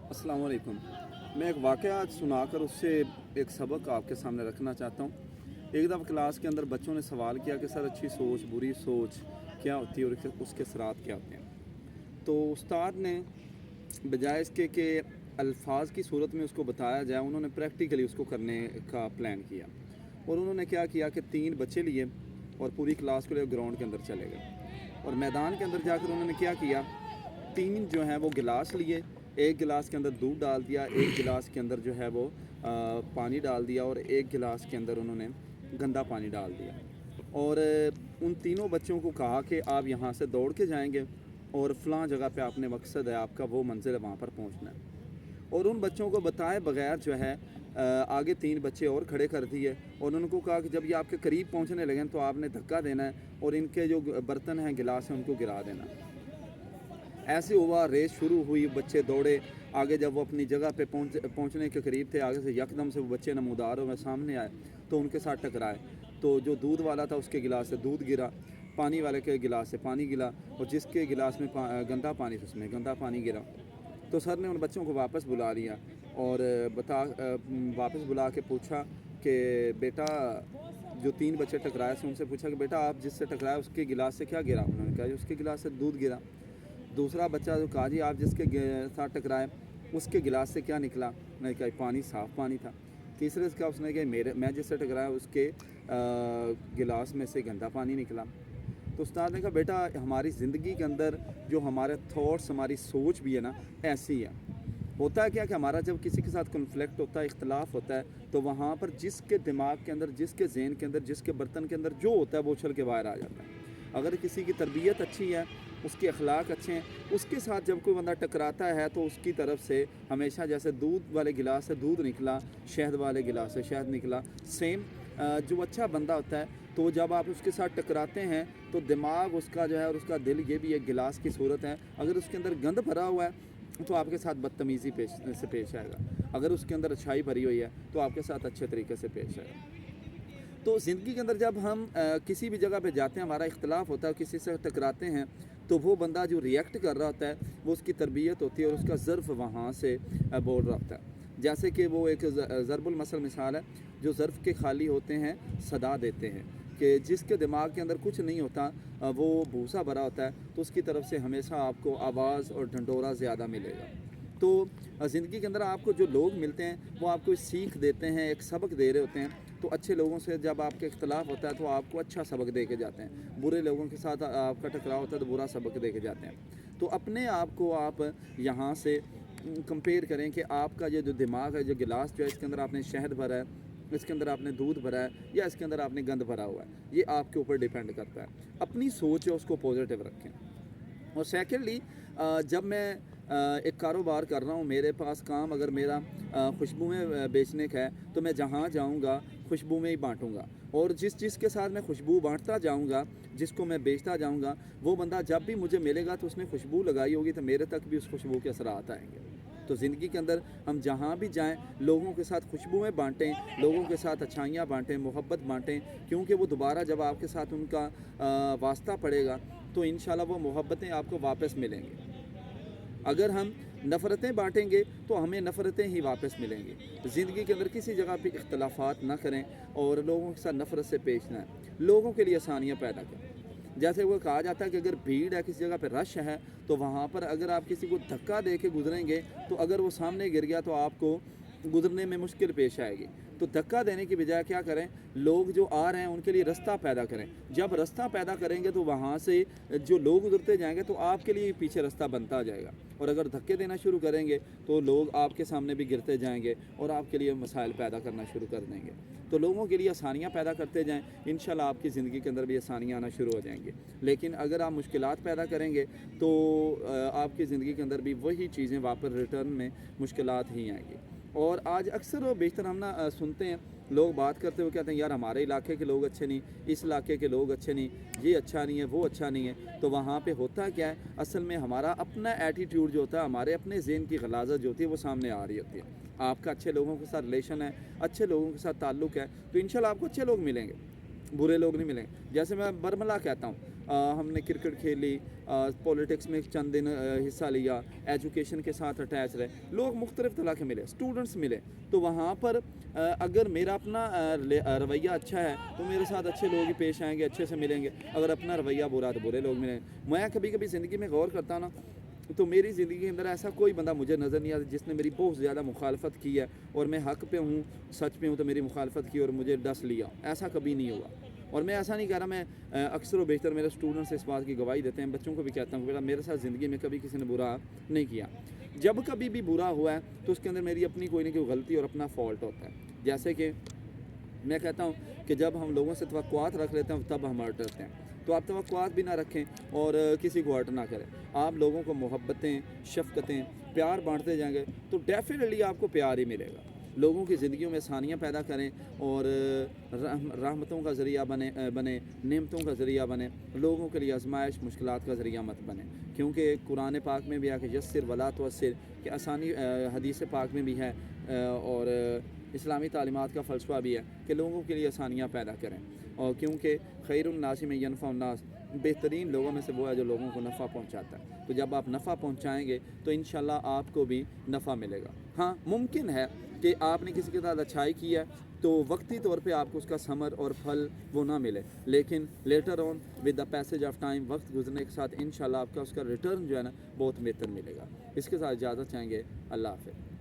अस्सलाम वालेकुम। मैं एक वाक़या आज सुना कर उससे एक सबक आपके सामने रखना चाहता हूँ। एक दफ़ा क्लास के अंदर बच्चों ने सवाल किया कि सर अच्छी सोच, बुरी सोच क्या होती है और उसके असरात क्या होते हैं। तो उस्ताद ने बजाय इसके कि अल्फाज की सूरत में उसको बताया जाए, उन्होंने प्रैक्टिकली उसको करने का प्लान किया। और उन्होंने क्या किया कि 3 बच्चे लिए और पूरी क्लास को लेकर ग्राउंड के अंदर चले गए। और मैदान के अंदर जाकर उन्होंने क्या किया, 3 जो हैं वो गिलास लिए, एक गिलास के अंदर दूध डाल दिया, एक गिलास के अंदर जो है वो पानी डाल दिया और एक गिलास के अंदर उन्होंने गंदा पानी डाल दिया। और उन तीनों बच्चों को कहा कि आप यहाँ से दौड़ के जाएंगे और फ़लाँ जगह पे आपने मकसद है आपका, वो मंज़िल है, वहाँ पर पहुँचना है। और उन बच्चों को बताए बगैर जो है आगे 3 बच्चे और खड़े कर दिए और उनको कहा कि जब ये आपके करीब पहुँचने लगें तो आपने धक्का देना है और इनके जो बर्तन हैं, गिलास हैं, उनको गिरा देना। ऐसे हुआ, रेस शुरू हुई, बच्चे दौड़े आगे। जब वो अपनी जगह पे पहुंचने के करीब थे, आगे से यकदम से वो बच्चे नमूदार हुए, सामने आए तो उनके साथ टकराए। तो जो दूध वाला था उसके गिलास से दूध गिरा, पानी वाले के गिलास से पानी गिरा और जिसके गिलास में गंदा पानी था उसमें गंदा पानी गिरा। तो सर ने उन बच्चों को वापस बुला लिया और वापस बुला के पूछा कि बेटा, जो 3 बच्चे टकराए थे उनसे पूछा कि बेटा आप जिससे टकराए उसके गिलास से क्या गिरा। उन्होंने कहा उसके गिलास से दूध गिरा। दूसरा बच्चा जो कहा जी आप जिसके साथ टकराए उसके गिलास से क्या निकला। मैंने कहा पानी, साफ़ पानी था। तीसरे का उसने कहा मैं जिससे टकराया उसके गिलास में से गंदा पानी निकला। तो उस्ताद ने कहा बेटा हमारी ज़िंदगी के अंदर जो हमारे थॉट्स, हमारी सोच भी है ना, ऐसी है। होता है क्या कि हमारा जब किसी के साथ कन्फ्लिक्ट होता है, इख्तलाफ होता है, तो वहाँ पर जिसके दिमाग के अंदर, जिसके जहन के अंदर, जिसके बर्तन के अंदर जो होता है वो उछल के बाहर आ जाता है। अगर किसी की तरबियत अच्छी है, उसके अखलाक अच्छे हैं, उसके साथ जब कोई बंदा टकराता है तो उसकी तरफ से हमेशा जैसे दूध वाले गिलास से दूध निकला, शहद वाले गिलास से शहद निकला, सेम जो अच्छा बंदा होता है तो जब आप उसके साथ टकराते हैं तो दिमाग उसका जो है और उसका दिल ये भी एक गिलास की सूरत है। अगर उसके अंदर गंद भरा हुआ है तो आपके साथ बदतमीज़ी पेश आएगा। अगर उसके अंदर अच्छाई भरी हुई है तो आपके साथ अच्छे तरीके से पेश आएगा। तो ज़िंदगी के अंदर जब हम किसी भी जगह पे जाते हैं, हमारा इख्तलाफ होता है, किसी से टकराते हैं, तो वो बंदा जो रिएक्ट कर रहा होता है वो उसकी तरबियत होती है और उसका ज़र्फ़ वहाँ से बोल रहा होता है। जैसे कि वो एक ज़रबुल मसल मिसाल है, जो ज़र्फ़ के खाली होते हैं सदा देते हैं, कि जिसके दिमाग के अंदर कुछ नहीं होता वो भूसा भरा होता है, तो उसकी तरफ से हमेशा आपको आवाज़ और ढंढोरा ज़्यादा मिलेगा। तो ज़िंदगी के अंदर आपको जो लोग मिलते हैं वो आपको सीख देते हैं, एक सबक दे रहे होते हैं। तो अच्छे लोगों से जब आपके इख्तलाफ होता है तो आपको अच्छा सबक दे के जाते हैं, बुरे लोगों के साथ आपका टकराव होता है तो बुरा सबक दे के जाते हैं। तो अपने आप को आप यहाँ से कंपेयर करें कि आपका ये जो दिमाग है, जो गिलास जो है, इसके अंदर आपने शहद भरा है, इसके अंदर आपने दूध भरा है या इसके अंदर आपने गंद भरा हुआ है, ये आपके ऊपर डिपेंड करता है। अपनी सोच है उसको पॉजिटिव रखें। और सेकेंडली, जब मैं एक कारोबार कर रहा हूँ, मेरे पास काम अगर मेरा खुशबुएँ बेचने का है तो मैं जहाँ जाऊँगा खुशबू में ही बांटूँगा। और जिसके साथ मैं खुशबू बांटता जाऊँगा, जिसको मैं बेचता जाऊँगा, वो बंदा जब भी मुझे मिलेगा तो उसने खुशबू लगाई होगी तो मेरे तक भी उस खुशबू के असरात आएंगे। तो ज़िंदगी के अंदर हम जहाँ भी जाएं लोगों के साथ खुशबुएँ बांटें, लोगों के साथ अच्छाइयाँ बांटें, मोहब्बत बांटें, क्योंकि वो दोबारा जब आपके साथ उनका वास्ता पड़ेगा तो इंशाल्लाह वो मोहब्बतें आपको वापस मिलेंगी। अगर हम नफ़रतें बांटेंगे तो हमें नफ़रतें ही वापस मिलेंगी। ज़िंदगी के अंदर किसी जगह पे इख्तलाफात ना करें और लोगों के साथ नफ़रत से पेश ना आए, लोगों के लिए आसानियाँ पैदा करें। जैसे वो कहा जाता है कि अगर भीड़ है, किसी जगह पे रश है, तो वहाँ पर अगर आप किसी को धक्का दे के गुजरेंगे तो अगर वो सामने गिर गया तो आपको गुजरने में मुश्किल पेश आएगी। तो धक्का देने की बजाय क्या करें, लोग जो आ रहे हैं उनके लिए रास्ता पैदा करें। जब रास्ता पैदा करेंगे तो वहाँ से जो लोग गुजरते जाएंगे तो आपके लिए पीछे रास्ता बनता जाएगा। और अगर धक्के देना शुरू करेंगे तो लोग आपके सामने भी गिरते जाएंगे और आपके लिए मसाइल पैदा करना शुरू कर देंगे। तो लोगों के लिए आसानियाँ पैदा करते जाएं, इंशाल्लाह आपकी ज़िंदगी के अंदर भी आसानियाँ आना शुरू हो जाएंगी। लेकिन अगर आप मुश्किलात पैदा करेंगे तो आपकी ज़िंदगी के अंदर भी वही चीज़ें वापस रिटर्न में मुश्किलात ही आएंगी। और आज अक्सर और बेशतर हम ना सुनते हैं लोग बात करते हुए कहते हैं यार हमारे इलाके के लोग अच्छे नहीं, इस इलाके के लोग अच्छे नहीं, ये अच्छा नहीं है, वो अच्छा नहीं है। तो वहाँ पे होता क्या है, असल में हमारा अपना एटीट्यूड जो होता है, हमारे अपने ज़हन की गलाज़त जो होती है वो सामने आ रही होती है। आपका अच्छे लोगों के साथ रिलेशन है, अच्छे लोगों के साथ ताल्लुक़ है, तो इंशाल्लाह आपको अच्छे लोग मिलेंगे, बुरे लोग नहीं मिलेंगे। जैसे मैं बरमला कहता हूँ, हमने क्रिकेट खेली, पॉलिटिक्स में चंद दिन हिस्सा लिया, एजुकेशन के साथ अटैच रहे, लोग मुख्तलिफ तरह के मिले, स्टूडेंट्स मिले, तो वहाँ पर अगर मेरा अपना रवैया अच्छा है तो मेरे साथ अच्छे लोग ही पेश आएंगे, अच्छे से मिलेंगे। अगर अपना रवैया बुरा तो बुरे लोग मिलेंगे। मैं कभी कभी ज़िंदगी में गौर करता ना, तो मेरी ज़िंदगी के अंदर ऐसा कोई बंदा मुझे नज़र नहीं आता जिसने मेरी बहुत ज़्यादा मुखालफत की है और मैं हक़ पे हूँ, सच पे हूँ, तो मेरी मुखालफत की और मुझे डस लिया, ऐसा कभी नहीं हुआ। और मैं ऐसा नहीं कह रहा, मैं अक्सर व बेशतर मेरे स्टूडेंट्स इस बात की गवाही देते हैं, बच्चों को भी कहता हूँ बेटा मेरे साथ ज़िंदगी में कभी किसी ने बुरा नहीं किया। जब कभी भी बुरा हुआ है तो उसके अंदर मेरी अपनी कोई ना कोई गलती और अपना फ़ॉल्ट होता है। जैसे कि मैं कहता हूँ कि जब हम लोगों से तवक्कुआत रख लेते हैं तब हम हर्ट होते हैं, तो आप तवक्कुआत भी ना रखें और किसी को हर्ट ना करें। आप लोगों को मोहब्बतें, शफ़क़तें, प्यार बांटते जाएंगे तो डेफिनेटली आपको प्यार ही मिलेगा। लोगों की ज़िंदगियों में आसानियाँ पैदा करें और रहमतों का ज़रिया बने, नेमतों का ज़रिया बने, लोगों के लिए आजमाइश मुश्किलात का ज़रिया मत बने। क्योंकि कुरान पाक में भी है कि यस्सिर वला तुअस्सिर, कि आसानी, हदीस पाक में भी है और इस्लामी तालीमात का फ़लसफ़ा भी है कि लोगों के लिए आसानियाँ पैदा करें। और क्योंकि खैरुन्नास में यनफ़उन्नास, बेहतरीन लोगों में से वो है जो लोगों को नफ़ा पहुँचाता है। तो जब आप नफ़ा पहुँचाएँगे तो इंशाल्लाह आपको भी नफ़ा मिलेगा। हाँ, मुमकिन है कि आपने किसी के साथ अच्छाई की है तो वक्ती तौर पे आपको उसका समर और फल वो ना मिले, लेकिन later on with the passage of time, वक्त गुजरने के साथ इंशाल्लाह आपका उसका रिटर्न जो है ना बहुत बेहतर मिलेगा। इसके साथ इजाज़त चाहेंगे। अल्लाह हाफ़िज़।